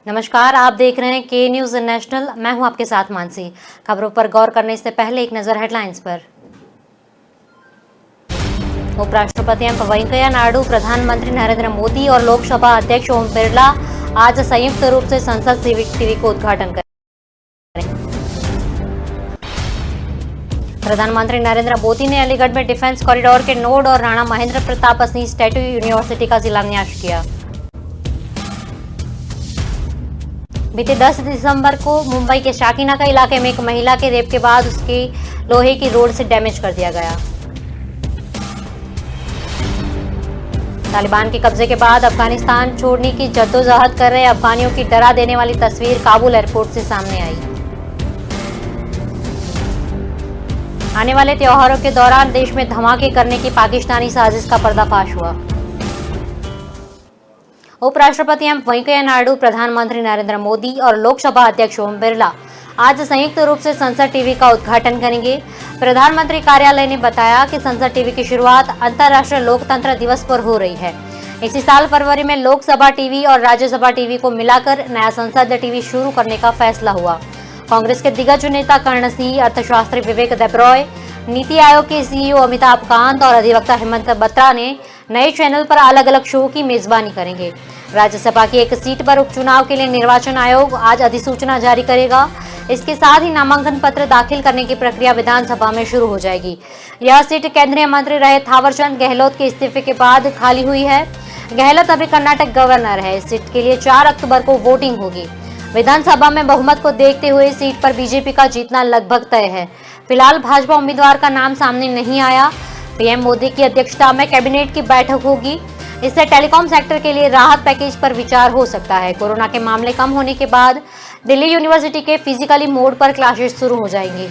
नमस्कार, आप देख रहे हैं के न्यूज नेशनल। मैं हूं आपके साथ मानसी। खबरों पर गौर करने से पहले एक नजर हेडलाइंस पर। उपराष्ट्रपति एम वेंकैया नायडू, प्रधानमंत्री नरेंद्र मोदी और लोकसभा अध्यक्ष ओम बिरला आज संयुक्त रूप से संसद टीवी को उद्घाटन करेंगे। प्रधानमंत्री नरेंद्र मोदी ने अलीगढ़ में डिफेंस कॉरिडोर के नोड और राणा महेंद्र प्रताप सिंह स्टेट यूनिवर्सिटी का शिलान्यास किया। बीते 10 दिसंबर को मुंबई के शाकीनाका इलाके में एक महिला के रेप के बाद उसकी लोहे की रोड से डैमेज कर दिया गया। तालिबान के कब्जे के बाद अफगानिस्तान छोड़ने की जद्दोजहद कर रहे अफगानियों की डरा देने वाली तस्वीर काबुल एयरपोर्ट से सामने आई। आने वाले त्योहारों के दौरान देश में धमाके करने की पाकिस्तानी साजिश का पर्दाफाश हुआ। उपराष्ट्रपति एम वेंकैया नायडू, प्रधानमंत्री नरेंद्र मोदी और लोकसभा अध्यक्ष ओम बिरला आज संयुक्त रूप से संसद टीवी का उद्घाटन करेंगे। प्रधानमंत्री कार्यालय ने बताया कि संसद टीवी की शुरुआत अंतर्राष्ट्रीय लोकतंत्र दिवस पर हो रही है। इसी साल फरवरी में लोकसभा टीवी और राज्यसभा टीवी को मिलाकर नया संसद टीवी शुरू करने का फैसला हुआ। कांग्रेस के दिग्गज नेता कर्ण सिंह, अर्थशास्त्री विवेक देब्रॉय, नीति आयोग के सीईओ अमिताभ कांत और अधिवक्ता हेमंत बत्रा ने नए चैनल पर अलग अलग शो की मेजबानी करेंगे। राज्यसभा की एक सीट पर उपचुनाव के लिए निर्वाचन आयोग आज अधिसूचना जारी करेगा। इसके साथ ही नामांकन पत्र दाखिल करने की प्रक्रिया विधानसभा में शुरू हो जाएगी। यह सीट केंद्रीय मंत्री रहे थावरचंद गहलोत के इस्तीफे के बाद खाली हुई है। गहलोत अभी कर्नाटक गवर्नर है। इस सीट के लिए 4 अक्टूबर को वोटिंग होगी। विधानसभा में बहुमत को देखते हुए सीट पर बीजेपी का जीतना लगभग तय है। फिलहाल भाजपा उम्मीदवार का नाम सामने नहीं आया। पीएम मोदी की अध्यक्षता में कैबिनेट की बैठक होगी। इससे टेलीकॉम सेक्टर के लिए राहत पैकेज पर विचार हो सकता है। कोरोना के मामले कम होने के बाद दिल्ली यूनिवर्सिटी के फिजिकली मोड पर क्लासेस शुरू हो जाएंगी।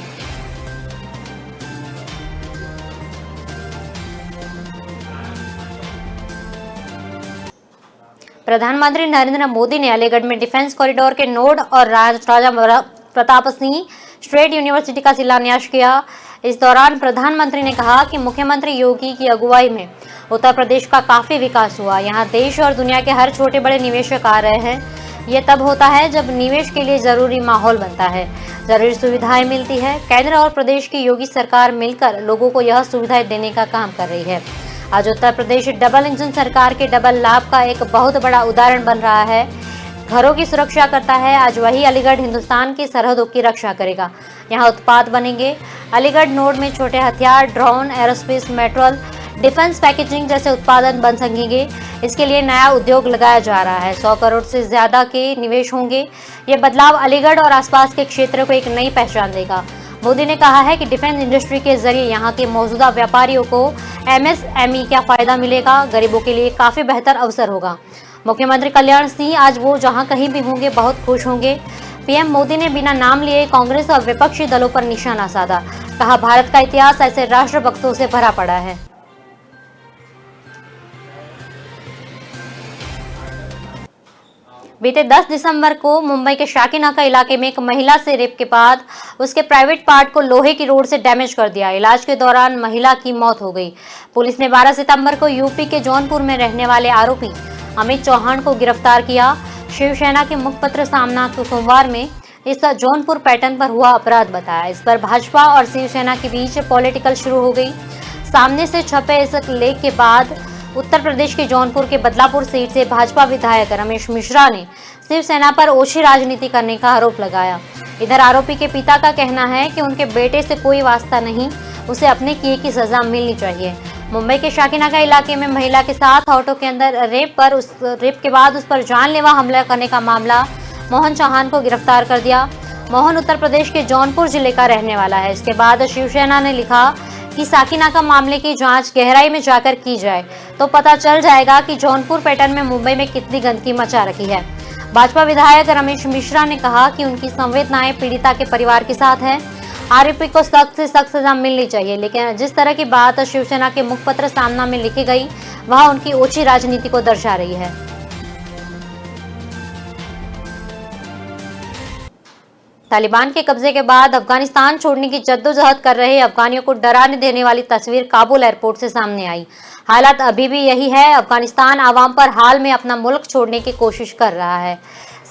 प्रधानमंत्री नरेंद्र मोदी ने अलीगढ़ में डिफेंस कॉरिडोर के नोड और राजा प्रताप सिंह स्टेट यूनिवर्सिटी का शिलान्यास किया। इस दौरान प्रधानमंत्री ने कहा कि मुख्यमंत्री योगी की अगुवाई में उत्तर प्रदेश का काफी विकास हुआ। यहाँ देश और दुनिया के हर छोटे बड़े निवेशक आ रहे हैं। ये तब होता है जब निवेश के लिए जरूरी माहौल बनता है, जरूरी सुविधाएं मिलती है। केंद्र और प्रदेश की योगी सरकार मिलकर लोगों को यह सुविधाएं देने का काम कर रही है। आज उत्तर प्रदेश डबल इंजन सरकार के डबल लाभ का एक बहुत बड़ा उदाहरण बन रहा है। घरों की सुरक्षा करता है, आज वही अलीगढ़ हिंदुस्तान की सरहदों की रक्षा करेगा। यहाँ उत्पाद बनेंगे। अलीगढ़ नोड में छोटे हथियार, drone, aerospace, metal, defence packaging जैसे उत्पादन बन सकेंगे। इसके लिए नया उद्योग लगाया जा रहा है। 100 करोड़ से ज्यादा के निवेश होंगे। ये बदलाव अलीगढ़ और आसपास के क्षेत्र को एक नई पहचान देगा। मोदी ने कहा है कि डिफेंस इंडस्ट्री के जरिए यहाँ के मौजूदा व्यापारियों को एमएसएमई का फायदा मिलेगा। गरीबों के लिए काफी बेहतर अवसर होगा। मुख्यमंत्री कल्याण सिंह आज वो जहाँ कहीं भी होंगे बहुत खुश होंगे। पीएम मोदी ने बिना नाम लिए कांग्रेस और विपक्षी दलों पर निशाना साधा। कहा, भारत का इतिहास ऐसे राष्ट्रभक्तों से भरा पड़ा है। बीते 10 दिसंबर को मुंबई के शाकीनाका इलाके में एक महिला से रेप के बाद उसके प्राइवेट पार्ट को लोहे की रोड से डैमेज कर दिया। इलाज के दौरान महिला की मौत हो गई। पुलिस ने 12 सितंबर को यूपी के जौनपुर में रहने वाले आरोपी अमित चौहान को गिरफ्तार किया। शिवसेना के मुखपत्र सामना को सोमवार में इस जौनपुर पैटर्न पर हुआ अपराध बताया। इस पर भाजपा और शिवसेना के बीच पॉलिटिकल शुरू हो गई। सामने से छपे इस लेख के बाद उत्तर प्रदेश के जौनपुर के बदलापुर सीट से भाजपा विधायक रमेश मिश्रा ने शिवसेना पर ओछी राजनीति करने का आरोप लगाया। इधर आरोपी के पिता का कहना है कि उनके बेटे से कोई वास्ता नहीं, उसे अपने किए की सजा मिलनी चाहिए। मुंबई के शाकीनाका इलाके में महिला के साथ ऑटो के अंदर रेप के बाद उस पर जानलेवा हमला करने का मामला मोहन चौहान को गिरफ्तार कर दिया। मोहन उत्तर प्रदेश के जौनपुर जिले का रहने वाला है। इसके बाद शिवसेना ने लिखा कि शाकीनाका मामले की जांच गहराई में जाकर की जाए तो पता चल जाएगा कि जौनपुर पैटर्न में मुंबई में कितनी गंदगी मचा रखी है। भाजपा विधायक रमेश मिश्रा ने कहा कि उनकी संवेदनाएं पीड़िता के परिवार के साथ हैं। आरोपी को सख्त से सख्त सजा मिलनी चाहिए, लेकिन जिस तरह की बात शिवसेना के मुखपत्र सामना में लिखी गई वह उनकी ओछी राजनीति को दर्शा रही है। तालिबान के कब्जे के बाद अफगानिस्तान छोड़ने की जद्दोजहद कर रहे अफगानियों को डराने देने वाली तस्वीर काबुल एयरपोर्ट से सामने आई। हालात अभी भी यही है। अफगानिस्तान आवाम पर हाल में अपना मुल्क छोड़ने की कोशिश कर रहा है।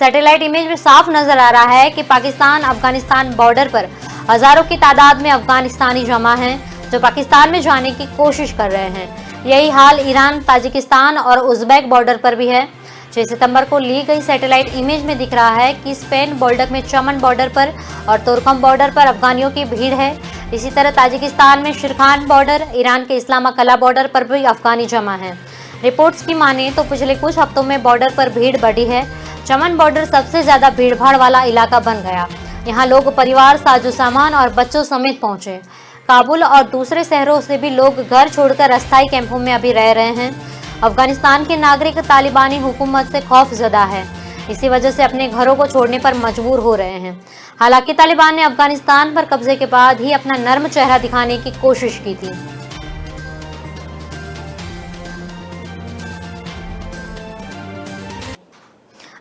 सैटेलाइट इमेज में साफ नजर आ रहा है कि पाकिस्तान अफगानिस्तान बॉर्डर पर हजारों की तादाद में अफगानिस्तानी जमा हैं जो पाकिस्तान में जाने की कोशिश कर रहे हैं। यही हाल ईरान, ताजिकिस्तान और उज़्बेक बॉर्डर पर भी है। 6 सितंबर को ली गई सैटेलाइट इमेज में दिख रहा है कि स्पेन बॉर्डर में चमन बॉर्डर पर और तुर्कम बॉर्डर पर अफगानियों की भीड़ है। इसी तरह ताजिकिस्तान में शिरखान बॉर्डर, ईरान के इस्लामा कला बॉर्डर पर भी अफगानी जमा है। रिपोर्ट्स की माने तो पिछले कुछ हफ्तों में बॉर्डर पर भीड़ बढ़ी है। चमन बॉर्डर सबसे ज्यादा भीड़भाड़ वाला इलाका बन गया। यहाँ लोग परिवार, साजो सामान और बच्चों समेत पहुंचे। काबुल और दूसरे शहरों से भी लोग घर छोड़कर अस्थायी कैंपों में अभी रह रहे हैं। अफगानिस्तान के नागरिक तालिबानी हुकूमत से खौफजदा है, इसी वजह से अपने घरों को छोड़ने पर मजबूर हो रहे हैं। हालांकि तालिबान ने अफगानिस्तान पर कब्जे के बाद ही अपना नर्म चेहरा दिखाने की कोशिश की थी।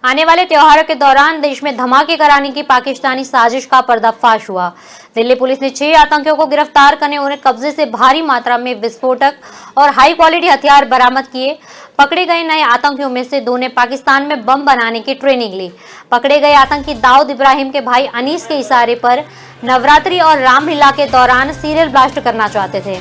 आने वाले त्योहारों के दौरान देश में धमाके कराने की पाकिस्तानी साजिश का पर्दाफाश हुआ। दिल्ली पुलिस ने 6 आतंकियों को गिरफ्तार करने, उन्हें कब्जे से भारी मात्रा में विस्फोटक और हाई क्वालिटी हथियार बरामद किए। पकड़े गए नए आतंकियों में से 2 ने पाकिस्तान में बम बनाने की ट्रेनिंग ली। पकड़े गए आतंकी दाऊद इब्राहिम के भाई अनीस के इशारे पर नवरात्रि और रामलीला के दौरान सीरियल ब्लास्ट करना चाहते थे।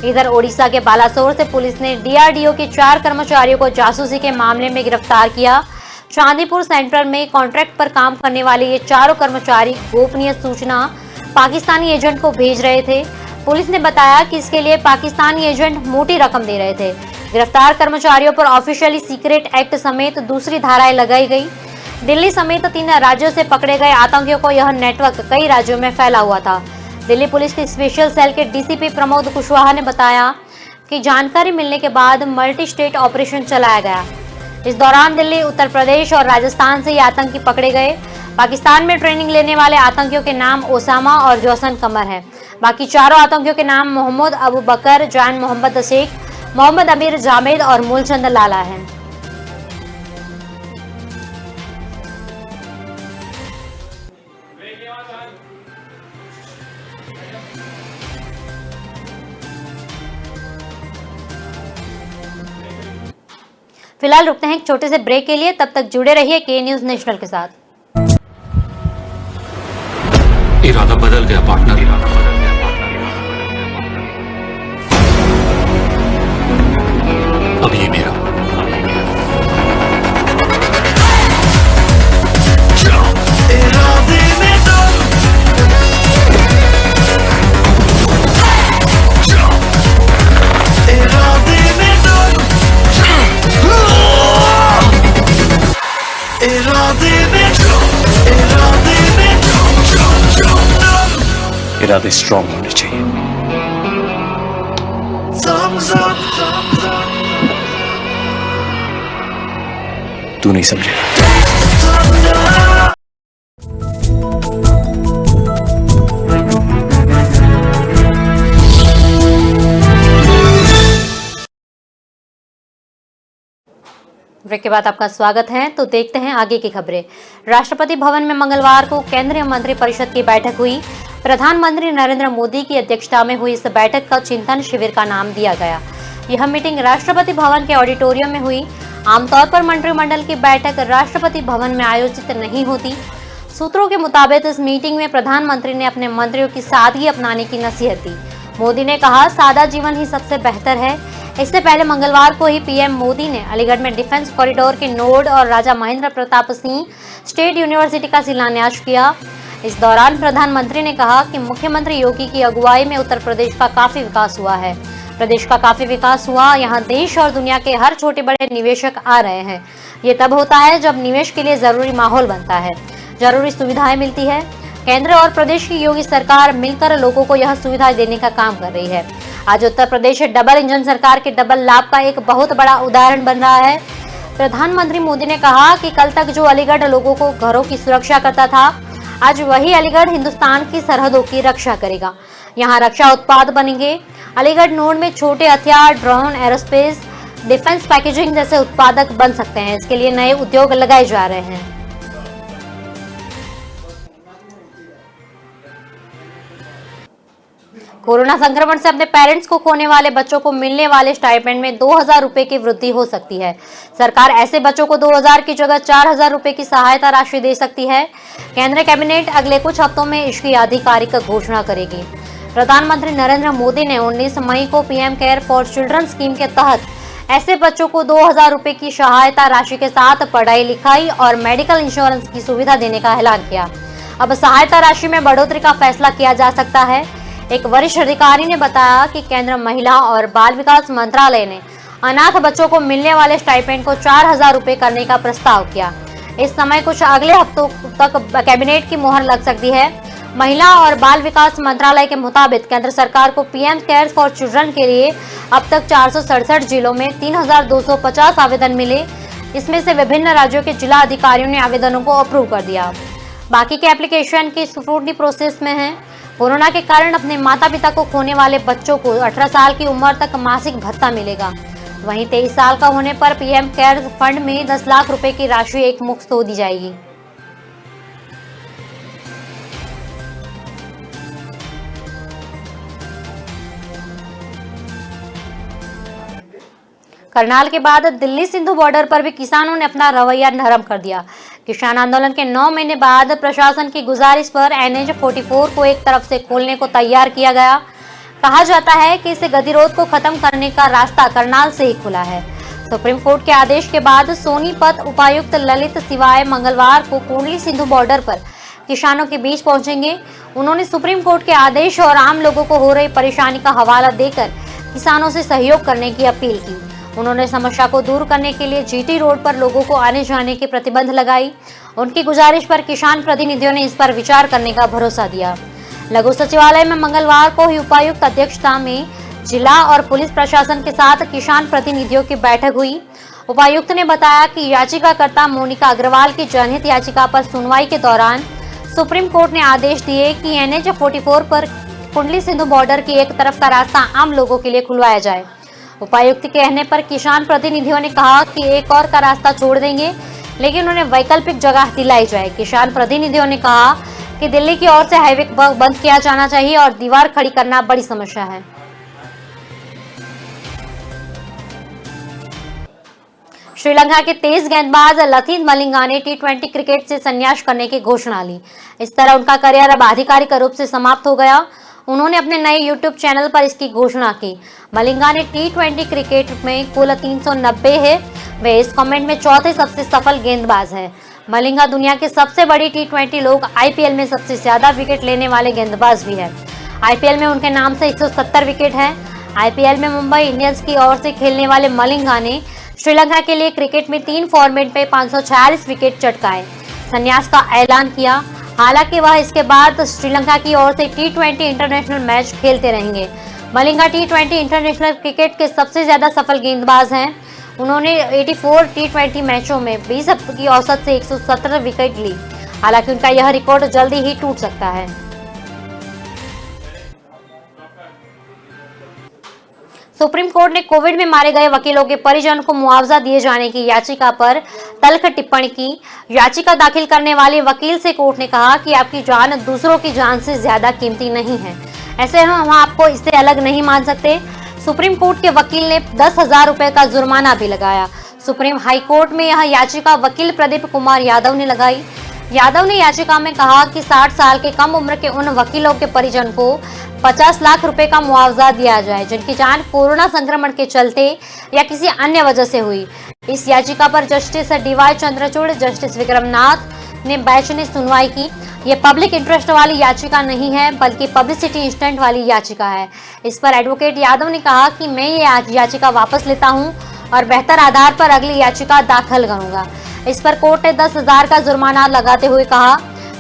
इधर ओडिशा के बालासोर से पुलिस ने DRDO के 4 कर्मचारियों को जासूसी के मामले में गिरफ्तार किया। चांदीपुर सेंटर में कॉन्ट्रैक्ट पर काम करने वाले ये चारों कर्मचारी गोपनीय सूचना पाकिस्तानी एजेंट को भेज रहे थे। पुलिस ने बताया कि इसके लिए पाकिस्तानी एजेंट मोटी रकम दे रहे थे। गिरफ्तार कर्मचारियों पर ऑफिशियली सीक्रेट एक्ट समेत दूसरी धाराएं लगाई गई। दिल्ली समेत 3 राज्यों से पकड़े गए आतंकियों को यह नेटवर्क कई राज्यों में फैला हुआ था। दिल्ली पुलिस के स्पेशल सेल के DCP प्रमोद कुशवाहा ने बताया कि जानकारी मिलने के बाद मल्टी स्टेट ऑपरेशन चलाया गया। इस दौरान दिल्ली, उत्तर प्रदेश और राजस्थान से ये आतंकी पकड़े गए। पाकिस्तान में ट्रेनिंग लेने वाले आतंकियों के नाम ओसामा और जौसन कमर है। बाकी चारों आतंकियों के नाम मोहम्मद अबू बकर, जान मोहम्मद शेख, मोहम्मद अमीर जामेद और मूलचंद लाला हैं। फिलहाल रुकते हैं एक छोटे से ब्रेक के लिए, तब तक जुड़े रहिए के न्यूज नेशनल के साथ। इरादा बदल गया पार्टनर, अब ये मेरा। इरादे में दम, इरादे में दम, इरादे में इरादे स्ट्रॉन्ग होने चाहिए। तू नहीं समझेगा। ब्रेक के बाद आपका स्वागत है। तो देखते हैं आगे की खबरें। राष्ट्रपति भवन में मंगलवार को केंद्रीय मंत्रिपरिषद की बैठक हुई। प्रधानमंत्री नरेंद्र मोदी की अध्यक्षता में हुई इस बैठक का चिंतन शिविर का नाम दिया गया। यह मीटिंग राष्ट्रपति भवन के ऑडिटोरियम में हुई। आमतौर पर मंत्रिमंडल की बैठक राष्ट्रपति भवन में आयोजित नहीं होती। सूत्रों के मुताबिक इस मीटिंग में प्रधानमंत्री ने अपने मंत्रियों की सादगी अपनाने की नसीहत दी। मोदी ने कहा, सादा जीवन ही सबसे बेहतर है। इससे पहले मंगलवार को ही पीएम मोदी ने अलीगढ़ में डिफेंस कॉरिडोर के नोड और राजा महेंद्र प्रताप सिंह स्टेट यूनिवर्सिटी का शिलान्यास किया। इस दौरान प्रधानमंत्री ने कहा कि मुख्यमंत्री योगी की अगुवाई में उत्तर प्रदेश का काफी विकास हुआ है। प्रदेश का काफी विकास हुआ। यहाँ देश और दुनिया के हर छोटे बड़े निवेशक आ रहे हैं। ये तब होता है जब निवेश के लिए जरूरी माहौल बनता है, जरूरी सुविधाएं मिलती है। केंद्र और प्रदेश की योगी सरकार मिलकर लोगों को यह सुविधा देने का काम कर रही है। आज उत्तर प्रदेश डबल इंजन सरकार के डबल लाभ का एक बहुत बड़ा उदाहरण बन रहा है। प्रधानमंत्री मोदी ने कहा कि कल तक जो अलीगढ़ लोगों को घरों की सुरक्षा करता था, आज वही अलीगढ़ हिंदुस्तान की सरहदों की रक्षा करेगा। यहाँ रक्षा उत्पाद बनेंगे। अलीगढ़ नोड में छोटे हथियार, ड्रोन, एरोस्पेस, डिफेंस पैकेजिंग जैसे उत्पादक बन सकते हैं। इसके लिए नए उद्योग लगाए जा रहे हैं। कोरोना संक्रमण से अपने पेरेंट्स को खोने वाले बच्चों को मिलने वाले स्टाइपेंड में 2000 रुपए की वृद्धि हो सकती है। सरकार ऐसे बच्चों को 2000 की जगह 4000 रुपए की सहायता राशि दे सकती है। केंद्रीय कैबिनेट अगले कुछ हफ्तों में इसकी आधिकारिक घोषणा करेगी। प्रधानमंत्री नरेंद्र मोदी ने 19 मई को PM care for children scheme के तहत ऐसे बच्चों को 2000 रुपए की सहायता राशि के साथ पढ़ाई लिखाई और मेडिकल इंश्योरेंस की सुविधा देने का ऐलान किया। अब सहायता राशि में बढ़ोतरी का फैसला किया जा सकता है। एक वरिष्ठ अधिकारी ने बताया कि केंद्र महिला और बाल विकास मंत्रालय ने अनाथ बच्चों को मिलने वाले स्टाइपेंड को 4000 रुपए करने का प्रस्ताव किया। इस समय कुछ अगले हफ्तों तक कैबिनेट की मुहर लग सकती है। महिला और बाल विकास मंत्रालय के मुताबिक केंद्र सरकार को पीएम केयर फॉर चिल्ड्रन के लिए अब तक 467 जिलों में 3250 आवेदन मिले। इसमें से विभिन्न राज्यों के जिला अधिकारियों ने आवेदनों को अप्रूव कर दिया। बाकी के एप्लीकेशन की स्क्रूटनी प्रोसेस में है। कोरोना के कारण अपने माता पिता को खोने वाले बच्चों को 18 साल की उम्र तक मासिक भत्ता मिलेगा। वहीं 23 साल का होने पर पीएम केयर फंड में 10 लाख रुपए की राशि एक मुश्त दी जाएगी। करनाल के बाद दिल्ली सिंधु बॉर्डर पर भी किसानों ने अपना रवैया नरम कर दिया। किसान आंदोलन के 9 महीने बाद प्रशासन की गुजारिश पर NH 44 को एक तरफ से खोलने को तैयार किया गया। कहा जाता है कि इस गतिरोध को खत्म करने का रास्ता करनाल से ही खुला है। सुप्रीम कोर्ट के आदेश के बाद सोनीपत उपायुक्त ललित सिवाय मंगलवार को कुंडली सिंधु बॉर्डर पर किसानों के बीच पहुंचेंगे। उन्होंने सुप्रीम कोर्ट के आदेश और आम लोगों को हो रही परेशानी का हवाला देकर किसानों से सहयोग करने की अपील की। उन्होंने समस्या को दूर करने के लिए GT रोड पर लोगों को आने जाने के प्रतिबंध लगाई। उनकी गुजारिश पर किसान प्रतिनिधियों ने इस पर विचार करने का भरोसा दिया। लघु सचिवालय में मंगलवार को ही उपायुक्त अध्यक्षता में जिला और पुलिस प्रशासन के साथ किसान प्रतिनिधियों की बैठक हुई। उपायुक्त ने बताया कि याचिकाकर्ता मोनिका अग्रवाल की जनहित याचिका पर सुनवाई के दौरान सुप्रीम कोर्ट ने आदेश दिए कि NH 44 पर कुंडली सिंधु बॉर्डर की एक तरफ का रास्ता आम लोगों के लिए खुलवाया जाए। उपायुक्त के कहने पर किसान प्रतिनिधियों ने कहा कि एक और का रास्ता छोड़ देंगे, लेकिन उन्हें वैकल्पिक जगह दिलाई जाए। किसान प्रतिनिधियों ने कहा कि दिल्ली की ओर से हाईवे बंद किया जाना चाहिए और दीवार खड़ी करना बड़ी समस्या है। श्रीलंका के तेज गेंदबाज लथित मलिंगा ने T20 क्रिकेट से संन्यास करने की घोषणा ली। इस तरह उनका करियर अब आधिकारिक रूप से समाप्त हो गया। उन्होंने अपने नए YouTube चैनल पर इसकी घोषणा की। मलिंगा ने T20 क्रिकेट में कुल 390 है। वे इस कमेंट में चौथे सबसे सफल गेंदबाज हैं। मलिंगा दुनिया के सबसे बड़ी T20 लोग IPL में सबसे ज्यादा विकेट लेने वाले गेंदबाज भी है। IPL में उनके नाम से 170 विकेट है। IPL में मुंबई इंडियंस की ओर से खेलने वाले मलिंगा ने श्रीलंका के लिए क्रिकेट में 3 फॉर्मेट में 546 विकेट चटकाए संन्यास का ऐलान किया। हालांकि वह इसके बाद श्रीलंका की ओर से T20 इंटरनेशनल मैच खेलते रहेंगे। मलिंगा T20 इंटरनेशनल क्रिकेट के सबसे ज्यादा सफल गेंदबाज हैं। उन्होंने 84 T20 मैचों में 20 की औसत से 117 विकेट ली। हालांकि उनका यह रिकॉर्ड जल्दी ही टूट सकता है। सुप्रीम कोर्ट ने कोविड में मारे गए वकीलों के परिजनों को मुआवजा दिए जाने की याचिका पर तल्ख टिप्पणी की। याचिका दाखिल करने वाले वकील से कोर्ट ने कहा कि आपकी जान दूसरों की जान से ज्यादा कीमती नहीं है, ऐसे हम आपको इससे अलग नहीं मान सकते। सुप्रीम कोर्ट के वकील ने 10,000 रुपए का जुर्माना भी लगाया। सुप्रीम हाई कोर्ट में यह याचिका वकील प्रदीप कुमार यादव ने लगाई। यादव ने याचिका में कहा कि 60 साल के कम उम्र के उन वकीलों के परिजन को 50 लाख रुपए का मुआवजा दिया जाए जिनकी जान कोरोना संक्रमण के चलते या किसी अन्य वजह से हुई। इस याचिका पर justice DY Chandrachud, justice Vikram Nath ने बेंच ने सुनवाई की। ये पब्लिक इंटरेस्ट वाली याचिका नहीं है बल्कि पब्लिसिटी इंस्टेंट वाली याचिका है। इस पर एडवोकेट यादव ने कहा कि मैं ये याचिका वापस लेता हूं और बेहतर आधार पर अगली याचिका दाखिल करूंगा। इस पर कोर्ट ने 10,000 का जुर्माना लगाते हुए कहा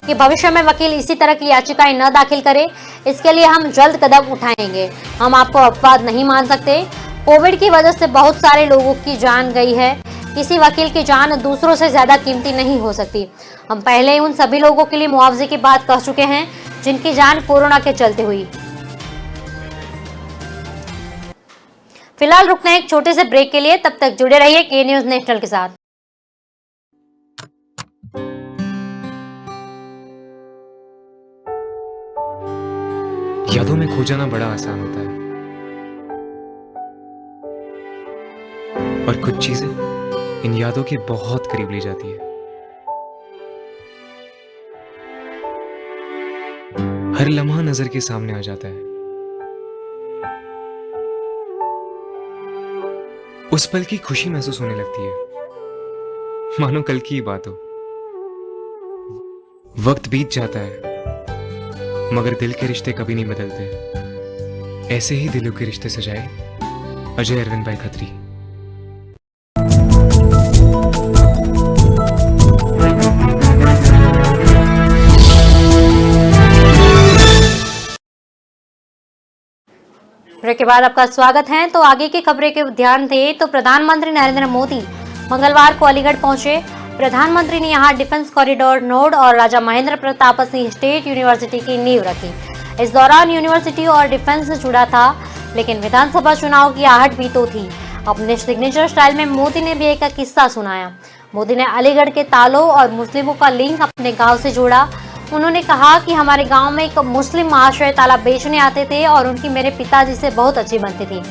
कि भविष्य में वकील इसी तरह की याचिकाएं न दाखिल करे, इसके लिए हम जल्द कदम उठाएंगे। हम आपको अपवाद नहीं मान सकते। कोविड की वजह से बहुत सारे लोगों की जान गई है। किसी वकील की जान दूसरों से ज्यादा कीमती नहीं हो सकती। हम पहले ही उन सभी लोगों के लिए मुआवजे की बात कह चुके हैं जिनकी जान कोरोना के चलते हुई। फिलहाल रुकते हैं एक छोटे से ब्रेक के लिए, तब तक जुड़े रहिए के न्यूज नेशनल के साथ। यादों में खो जाना बड़ा आसान होता है, और कुछ चीजें इन यादों के बहुत करीब ले जाती है। हर लम्हा नजर के सामने आ जाता है, उस पल की खुशी महसूस होने लगती है, मानो कल की ही बात हो। वक्त बीत जाता है, मगर दिल के रिश्ते कभी नहीं बदलते। ऐसे ही दिलों के रिश्ते सजाए अजय अरविंद भाई खत्री। ब्रेक के बाद आपका स्वागत है। तो आगे की खबरें के ध्यान दें तो प्रधानमंत्री नरेंद्र मोदी मंगलवार को अलीगढ़ पहुंचे। प्रधानमंत्री ने यहां डिफेंस कॉरिडोर नोड और राजा महेंद्र प्रताप सिंह स्टेट यूनिवर्सिटी की नींव रखी। इस दौरान यूनिवर्सिटी और डिफेंस से जुड़ा था, लेकिन विधानसभा चुनाव की आहट भी तो थी। अपने सिग्नेचर स्टाइल में मोदी ने भी एक किस्सा सुनाया। मोदी ने अलीगढ़ के तालों और मुस्लिमों का लिंक अपने गाँव से जोड़ा। उन्होंने कहा कि हमारे गांव में एक मुस्लिम महाशय ताला बेचने आते थे और उनकी मेरे पिताजी से बहुत अच्छी बनती थी।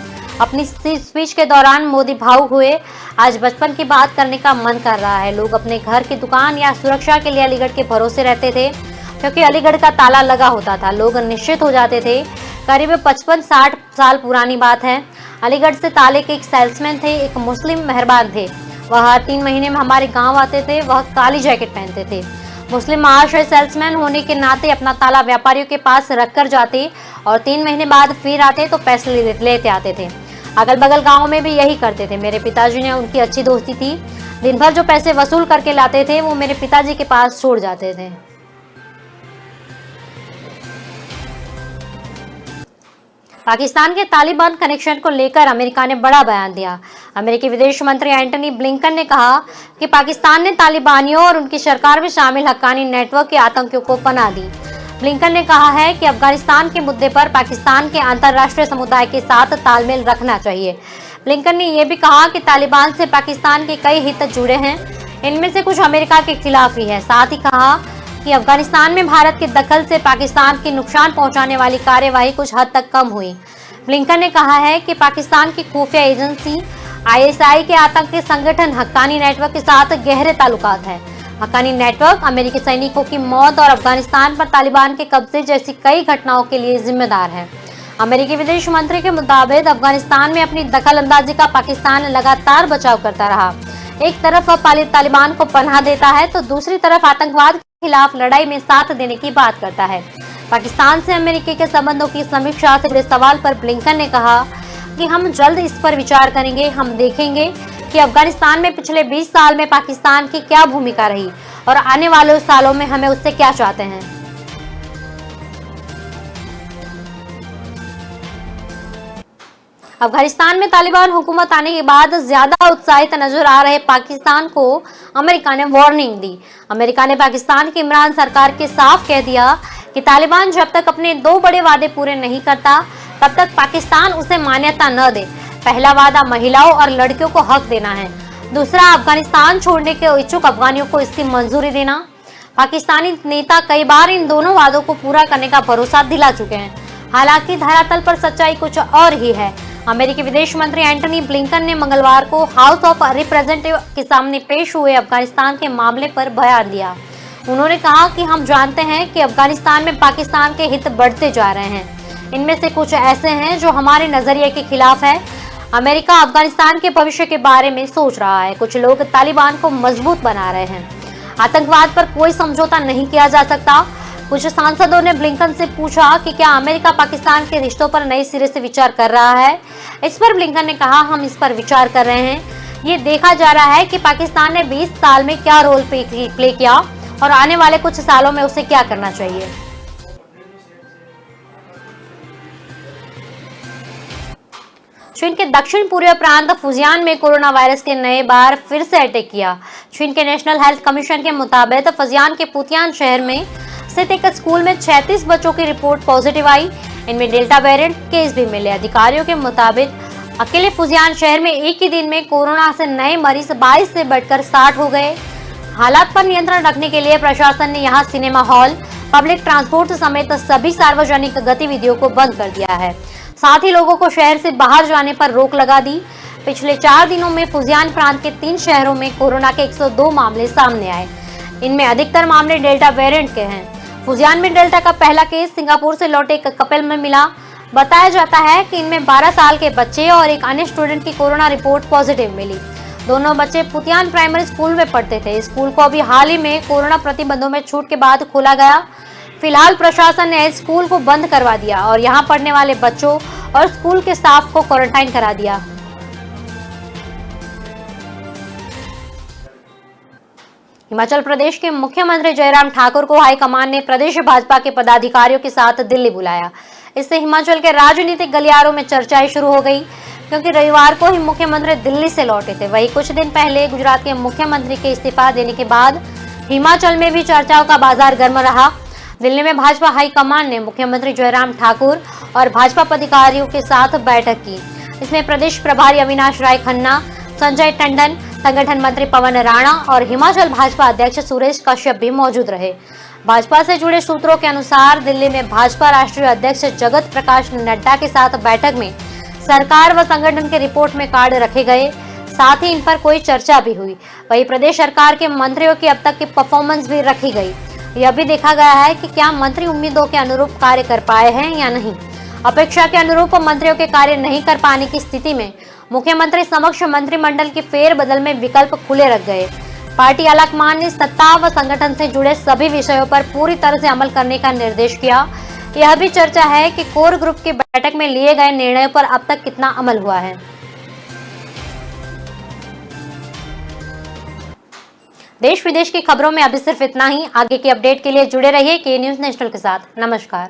अपनी स्पीच के दौरान मोदी भावुक हुए। आज बचपन की बात करने का मन कर रहा है। लोग अपने घर की दुकान या सुरक्षा के लिए अलीगढ़ के भरोसे रहते थे, क्योंकि अलीगढ़ का ताला लगा होता था। लोग निश्चित हो जाते थे। करीब 55-60 साल पुरानी बात है। अलीगढ़ से ताले के एक सेल्समैन थे, एक मुस्लिम मेहरबान थे। वह हर 3 महीने में हमारे गाँव आते थे। वह काली जैकेट पहनते थे। मुस्लिम महाशय सेल्समैन होने के नाते अपना ताला व्यापारियों के पास रख कर जाते और 3 महीने बाद फिर आते तो पैसे लेते आते थे। अगल बगल गाँव में भी यही करते थे। मेरे पिताजी ने उनकी अच्छी दोस्ती थी। दिन भर जो पैसे वसूल करके लाते थे वो मेरे पिताजी के पास छोड़ जाते थे। पाकिस्तान के तालिबान कनेक्शन को लेकर अमेरिका ने बड़ा बयान दिया। अमेरिकी विदेश मंत्री एंटनी ब्लिंकन ने कहा कि पाकिस्तान ने तालिबानियों और उनकी सरकार में शामिल हक्कानी नेटवर्क के आतंकियों को पनाह दी। ब्लिंकन ने कहा है कि अफगानिस्तान के मुद्दे पर पाकिस्तान के अंतर्राष्ट्रीय समुदाय के साथ तालमेल रखना चाहिए। ब्लिंकन ने यह भी कहा कि तालिबान से पाकिस्तान के कई हित जुड़े हैं, इनमें से कुछ अमेरिका के खिलाफ ही है। साथ ही कहा कि अफगानिस्तान में भारत के दखल से पाकिस्तान की नुकसान पहुंचाने वाली कार्यवाही कुछ हद तक कम हुई। ब्लिंकन ने कहा है कि पाकिस्तान की खुफिया एजेंसी ISI के आतंकी संगठन हक्कानी नेटवर्क के साथ गहरे ताल्लुकात है। हक्कानी नेटवर्क अमेरिकी सैनिकों की मौत और अफगानिस्तान पर तालिबान के कब्जे जैसी कई घटनाओं के लिए जिम्मेदार है। अमेरिकी विदेश मंत्री के मुताबिक अफगानिस्तान में अपनी दखल अंदाजी का पाकिस्तान लगातार बचाव करता रहा। एक तरफ वह तालिबान को पनाह देता है तो दूसरी तरफ आतंकवाद के खिलाफ लड़ाई में साथ देने की बात करता है। पाकिस्तान से अमेरिका के संबंधों की समीक्षा से जुड़े सवाल पर ब्लिंकन ने कहा कि हम जल्द इस पर विचार करेंगे। हम देखेंगे कि अफगानिस्तान में पिछले 20 साल में पाकिस्तान की क्या भूमिका रही और आने वाले सालों में हमें उससे क्या चाहते हैं। अफगानिस्तान में तालिबान हुकूमत आने के बाद ज्यादा उत्साहित नजर आ रहे पाकिस्तान को अमेरिका ने वार्निंग दी। अमेरिका ने पाकिस्तान की इमरान सरकार के साफ कह दिया कि तालिबान जब तक अपने 2 बड़े वादे पूरे नहीं करता तब तक पाकिस्तान उसे मान्यता न दे। पहला वादा महिलाओं और लड़कियों को हक देना है। दूसरा, अफगानिस्तान छोड़ने के इच्छुक अफगानियों को इसकी मंजूरी देना। पाकिस्तानी नेता कई बार इन दोनों वादों को पूरा करने का भरोसा दिला चुके हैं। हालांकि धरातल पर सच्चाई कुछ और ही है। अमेरिकी विदेश मंत्री एंटनी ब्लिंकन ने मंगलवार को हाउस ऑफ रिप्रेजेंटेटिव के सामने पेश हुए अफगानिस्तान के मामले पर बयान दिया। उन्होंने कहा कि हम जानते हैं कि अफगानिस्तान में पाकिस्तान के हित बढ़ते जा रहे हैं। इनमें से कुछ ऐसे हैं जो हमारे नजरिए के खिलाफ है। अमेरिका अफगानिस्तान के भविष्य के बारे में सोच रहा है। कुछ लोग तालिबान को मजबूत बना रहे हैं। आतंकवाद पर कोई समझौता नहीं किया जा सकता। कुछ सांसदों ने ब्लिंकन से पूछा कि क्या अमेरिका पाकिस्तान के रिश्तों पर नए सिरे से विचार कर रहा है। इस पर ब्लिंकन ने कहा, हम इस पर विचार कर रहे हैं। ये देखा जा रहा है कि पाकिस्तान ने 20 साल में क्या रोल प्ले किया और आने वाले कुछ सालों में उसे क्या करना चाहिए। चीन के दक्षिण पूर्वी प्रांत फुजियान में कोरोना वायरस के नए बार फिर से अटैक किया। चीन के नेशनल हेल्थ कमीशन के मुताबिक फुजियान के पुतियान शहर में स्थित एक स्कूल में 36 बच्चों की रिपोर्ट पॉजिटिव आई। इनमें डेल्टा वेरिएंट केस भी मिले। अधिकारियों के मुताबिक अकेले फुजियान शहर में एक ही दिन में कोरोना से नए मरीज 22 से बढ़कर 60 हो गए। हालात पर नियंत्रण रखने के लिए प्रशासन ने यहाँ सिनेमा हॉल, पब्लिक ट्रांसपोर्ट समेत सभी सार्वजनिक गतिविधियों को बंद कर दिया है। साथ ही लोगों को शहर से बाहर जाने पर रोक लगा दी। पिछले 4 दिनों में फुजियान प्रांत के 3 शहरों में कोरोना के 102 मामले सामने आए। इनमें अधिकतर मामले डेल्टा वेरिएंट के हैं। फुजियान में डेल्टा का पहला केस सिंगापुर से लौटे एक कपल में मिला। बताया जाता है कि इनमें 12 साल के बच्चे और एक अन्य स्टूडेंट की कोरोना रिपोर्ट पॉजिटिव मिली। दोनों बच्चे पुतियान प्राइमरी स्कूल में पढ़ते थे। स्कूल को अभी हाल ही में कोरोना प्रतिबंधों में छूट के बाद खोला गया। फिलहाल प्रशासन ने स्कूल को बंद करवा दिया और यहां पढ़ने वाले बच्चों और स्कूल के स्टाफ को क्वारंटाइन करा दिया। हिमाचल प्रदेश के मुख्यमंत्री जयराम ठाकुर को हाईकमान ने प्रदेश भाजपा के पदाधिकारियों के साथ दिल्ली बुलाया। इससे हिमाचल के राजनीतिक गलियारों में चर्चाएं शुरू हो गई, क्योंकि रविवार को ही मुख्यमंत्री दिल्ली से लौटे थे। वहीं कुछ दिन पहले गुजरात के मुख्यमंत्री के इस्तीफा देने के बाद हिमाचल में भी चर्चाओं का बाजार गर्म रहा। दिल्ली में भाजपा हाईकमान ने मुख्यमंत्री जयराम ठाकुर और भाजपा पदाधिकारियों के साथ बैठक की। इसमें प्रदेश प्रभारी अविनाश राय खन्ना, संजय टंडन, संगठन मंत्री पवन राणा और हिमाचल भाजपा अध्यक्ष सुरेश कश्यप भी मौजूद रहे। भाजपा से जुड़े सूत्रों के अनुसार दिल्ली में भाजपा राष्ट्रीय अध्यक्ष जगत प्रकाश नड्डा के साथ बैठक में सरकार व संगठन के रिपोर्ट में कार्ड रखे गए। साथ ही इन पर कोई चर्चा भी हुई। वहीं प्रदेश सरकार के मंत्रियों की अब तक की परफॉर्मेंस भी रखी गई। यह भी देखा गया है कि क्या मंत्री उम्मीदों के अनुरूप कार्य कर पाए हैं या नहीं। अपेक्षा के अनुरूप मंत्रियों के कार्य नहीं कर पाने की स्थिति में मुख्यमंत्री समक्ष मंत्रिमंडल की फेरबदल में विकल्प खुले रख गए। पार्टी आलाकमान ने सत्ता व संगठन से जुड़े सभी विषयों पर पूरी तरह से अमल करने का निर्देश किया। यह भी चर्चा है कि कोर ग्रुप की बैठक में लिए गए निर्णयों पर अब तक कितना अमल हुआ है। देश विदेश की खबरों में अभी सिर्फ इतना ही। आगे की अपडेट के लिए जुड़े रहिए के न्यूज़ नेशनल के साथ। नमस्कार।